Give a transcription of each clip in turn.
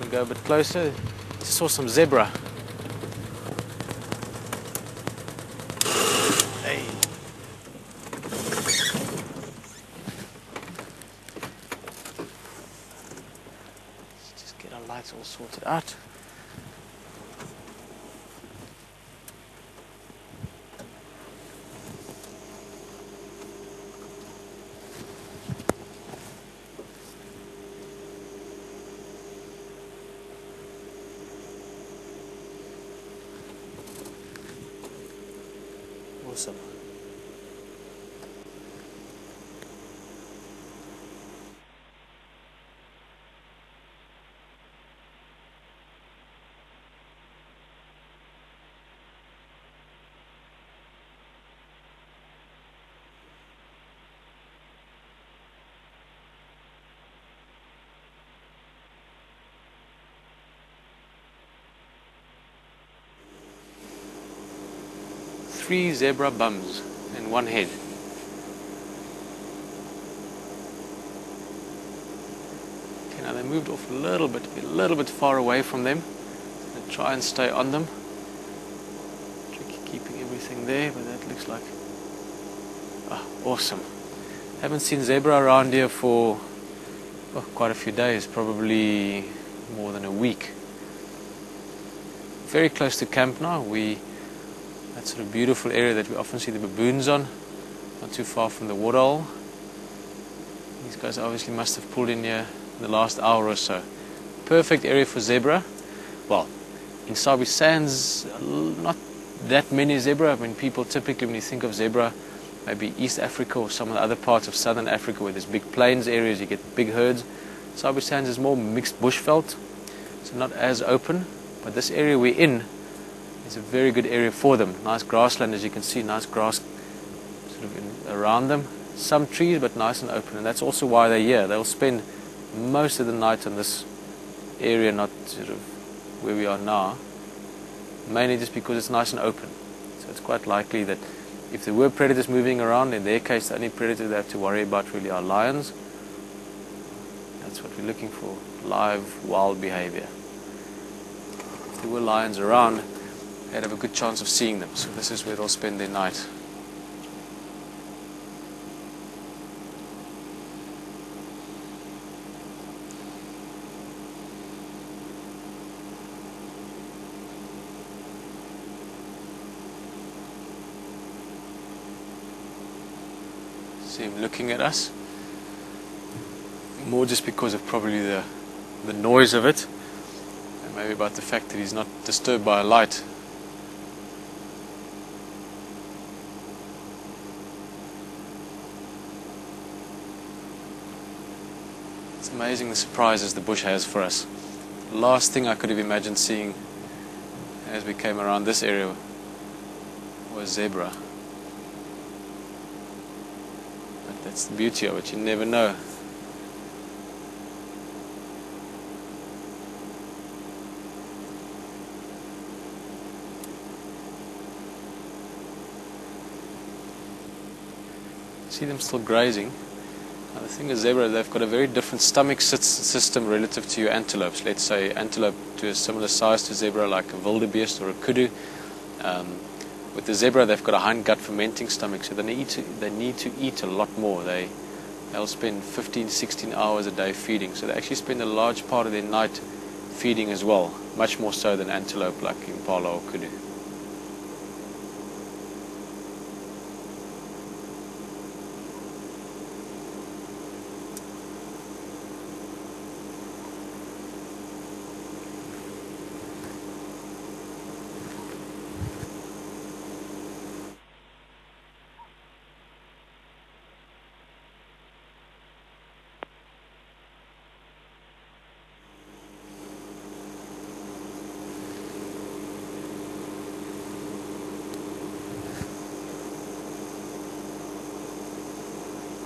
to go a bit closer. Just saw some zebra. Hey. Let's just get our lights all sorted out. Awesome. Three zebra bums and one head. Okay, now they moved off a little bit far away from them. And try and stay on them. Tricky keeping everything there, but that looks like awesome. Haven't seen zebra around here for quite a few days, probably more than a week. Very close to camp now. That sort of beautiful area that we often see the baboons on, not too far from the waterhole. These guys obviously must have pulled in here in the last hour or so. Perfect area for zebra. Well, in Sabi Sands, not that many zebra. I mean, people typically, when you think of zebra, maybe East Africa or some of the other parts of Southern Africa where there's big plains areas, you get big herds. Sabi Sands is more mixed bushveld, so not as open. But this area we're in is a very good area for them. Nice grassland, as you can see, nice grass sort of around them. Some trees, but nice and open. And that's also why they're here. They'll spend most of the night in this area, not sort of where we are now. Mainly just because it's nice and open. So it's quite likely that if there were predators moving around, in their case, the only predator they have to worry about really are lions. That's what we're looking for, live, wild behavior. If there were lions around, they'd have a good chance of seeing them. So this is where they'll spend their night. See him looking at us. More just because of probably the noise of it, and maybe about the fact that he's not disturbed by a light. It's amazing the surprises the bush has for us. The last thing I could have imagined seeing as we came around this area was zebra. But that's the beauty of it, you never know. See them still grazing. Now the thing is, zebra, they've got a very different stomach system relative to your antelopes. Let's say antelope to a similar size to zebra, like a wildebeest or a kudu. With the zebra, they've got a hindgut fermenting stomach, so they need to eat a lot more. They'll spend 15, 16 hours a day feeding, so they actually spend a large part of their night feeding as well, much more so than antelope like impala or kudu.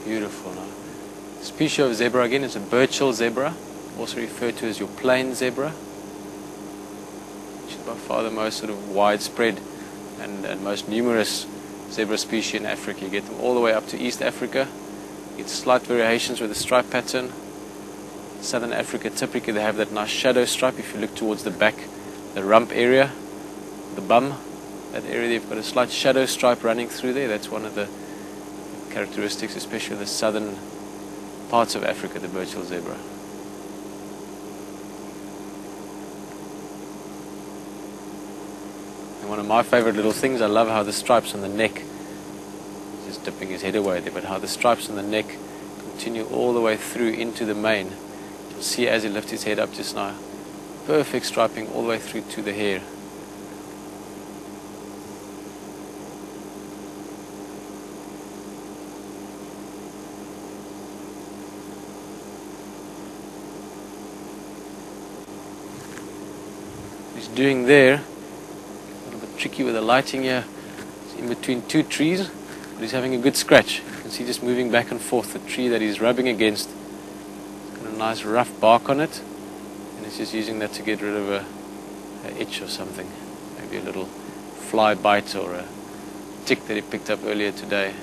Beautiful. Now, the species of zebra again is a Burchell zebra, also referred to as your plain zebra, which is by far the most sort of widespread and most numerous zebra species in Africa. You get them all the way up to East Africa. You get slight variations with the stripe pattern. Southern Africa, typically they have that nice shadow stripe. If you look towards the back, the rump area, the bum, that area, they've got a slight shadow stripe running through there. That's one of the characteristics, especially the southern parts of Africa, the Burchell zebra. And one of my favorite little things, I love how the stripes on the neck, just dipping his head away there, but how the stripes on the neck continue all the way through into the mane. You'll see as he lifts his head up just now, perfect striping all the way through to the hair. He's doing there, a little bit tricky with the lighting here. He's in between two trees, but he's having a good scratch. You can see just moving back and forth. The tree that he's rubbing against, it's got a nice rough bark on it, and he's just using that to get rid of a itch or something, maybe a little fly bite or a tick that he picked up earlier today.